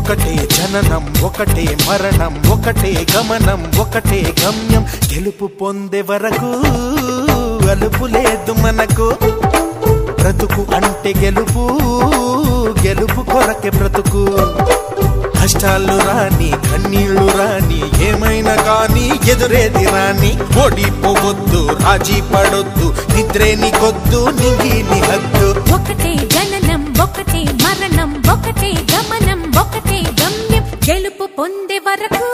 ఒకటే జననం ఒకటే మరణం ఒకటే గమనం ఒకటే గమ్యం గెలుపు పొందే వరకు అలుపు లేదు మనకు బ్రతుకు అంటే గెలుపు గెలుపు కొరకే బ్రతుకు కష్టాలు రాని కన్నీళ్లు రాని ఏమైనా కానీ ఎదురేది రాని ఓడిపోవద్దు రాజీ పడొద్దు నిద్రే నీకొద్దు నింగి నీ హద్దు ఒకటే జననం ఒకటే మరణం ఒకటే గమనం ఒకటే గమ్యం గెలుపు పొందే వరకు